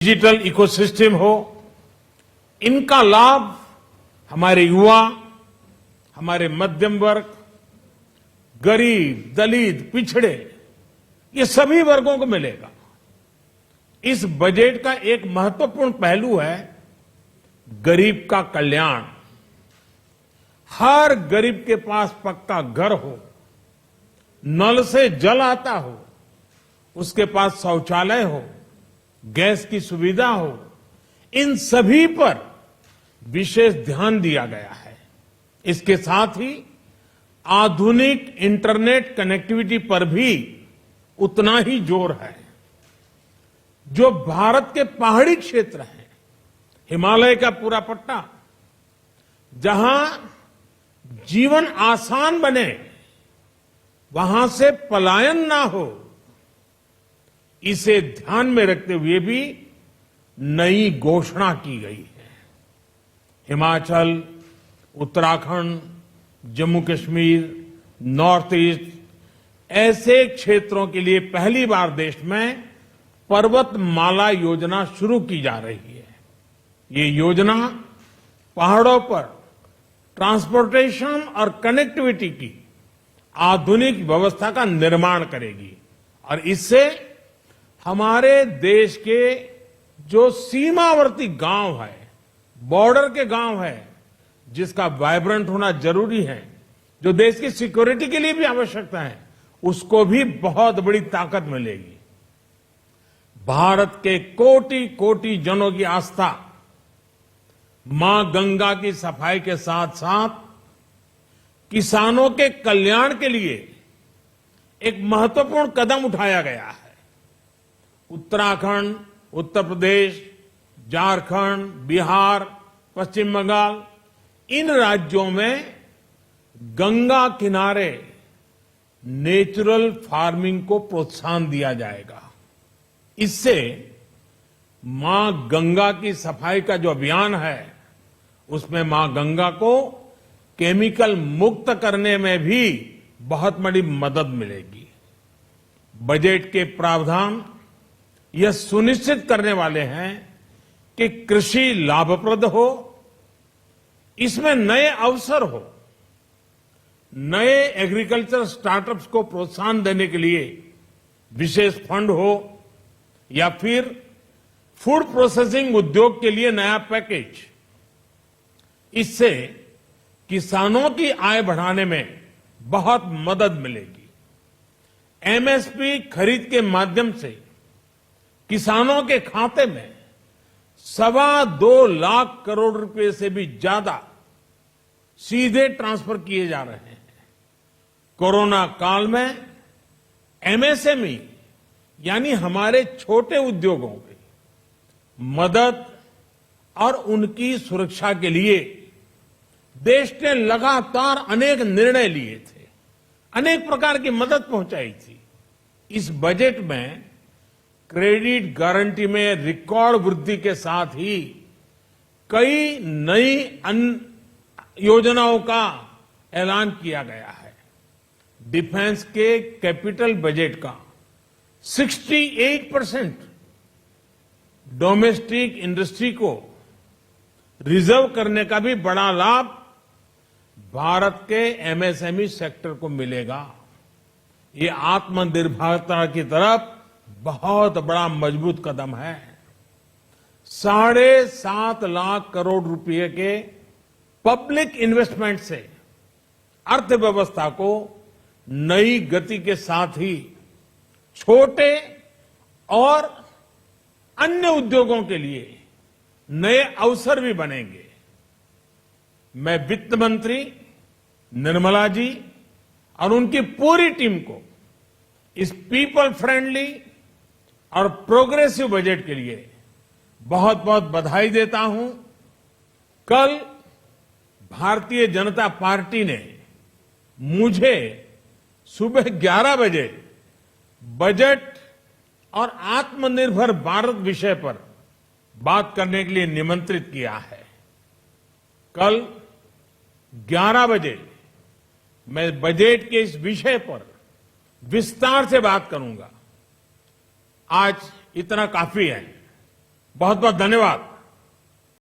Digital ecosystem हो, इनका लाभ हमारे युवा, हमारे मध्यम वर्ग, गरीब, दलित, पिछड़े, ये सभी वर्गों को मिलेगा। इस बजट का एक महत्वपूर्ण पहलू है गरीब का कल्याण। हर गरीब के पास पक्का घर हो, नल से जल आता हो, उसके पास शौचालय हो, गैस की सुविधा हो, इन सभी पर विशेष ध्यान दिया गया है। इसके साथ ही आधुनिक इंटरनेट कनेक्टिविटी पर भी उतना ही जोर है। जो भारत के पहाड़ी क्षेत्र हैं, हिमालय का पूरा पट्टा, जहां जीवन आसान बने, वहां से पलायन ना हो, इसे ध्यान में रखते हुए भी नई घोषणा की गई है। हिमाचल, उत्तराखंड, जम्मू कश्मीर, नॉर्थ ईस्ट ऐसे क्षेत्रों के लिए पहली बार देश में पर्वतमाला योजना शुरू की जा रही है। ये योजना पहाड़ों पर ट्रांसपोर्टेशन और कनेक्टिविटी की आधुनिक व्यवस्था का निर्माण करेगी और इससे हमारे देश के जो सीमावर्ती गांव है, बॉर्डर के गांव है, जिसका वाइब्रेंट होना जरूरी है, जो देश की सिक्योरिटी के लिए भी आवश्यकता है, उसको भी बहुत बड़ी ताकत मिलेगी। भारत के कोटि कोटि जनों की आस्था मां गंगा की सफाई के साथ साथ किसानों के कल्याण के लिए एक महत्वपूर्ण कदम उठाया गया है। उत्तराखंड, उत्तर प्रदेश, झारखंड, बिहार, पश्चिम बंगाल, इन राज्यों में गंगा किनारे नेचुरल फार्मिंग को प्रोत्साहन दिया जाएगा। इससे मां गंगा की सफाई का जो अभियान है, उसमें मां गंगा को केमिकल मुक्त करने में भी बहुत बड़ी मदद मिलेगी। बजट के प्रावधान यह सुनिश्चित करने वाले हैं कि कृषि लाभप्रद हो, इसमें नए अवसर हो, नए एग्रीकल्चर स्टार्टअप्स को प्रोत्साहन देने के लिए विशेष फंड हो, या फिर फूड प्रोसेसिंग उद्योग के लिए नया पैकेज। इससे किसानों की आय बढ़ाने में बहुत मदद मिलेगी। एमएसपी खरीद के माध्यम से किसानों के खाते में 2.25 लाख करोड़ रुपए से भी ज्यादा सीधे ट्रांसफर किए जा रहे हैं। कोरोना काल में एमएसएमई यानी हमारे छोटे उद्योगों की मदद और उनकी सुरक्षा के लिए देश ने लगातार अनेक निर्णय लिए थे, अनेक प्रकार की मदद पहुंचाई थी। इस बजट में क्रेडिट गारंटी में रिकॉर्ड वृद्धि के साथ ही कई नई योजनाओं का ऐलान किया गया है। डिफेंस के कैपिटल बजट का 68% डोमेस्टिक इंडस्ट्री को रिजर्व करने का भी बड़ा लाभ भारत के एमएसएमई सेक्टर को मिलेगा। ये आत्मनिर्भरता की तरफ बहुत बड़ा मजबूत कदम है। 7.5 लाख करोड़ रुपए के पब्लिक इन्वेस्टमेंट से अर्थव्यवस्था को नई गति के साथ ही छोटे और अन्य उद्योगों के लिए नए अवसर भी बनेंगे। मैं वित्त मंत्री निर्मला जी और उनकी पूरी टीम को इस पीपल फ्रेंडली और प्रोग्रेसिव बजट के लिए बहुत बहुत बधाई देता हूं। कल भारतीय जनता पार्टी ने मुझे सुबह 11 बजे बजट और आत्मनिर्भर भारत विषय पर बात करने के लिए निमंत्रित किया है। कल 11 बजे मैं बजट के इस विषय पर विस्तार से बात करूंगा। आज इतना काफी है। बहुत बहुत धन्यवाद।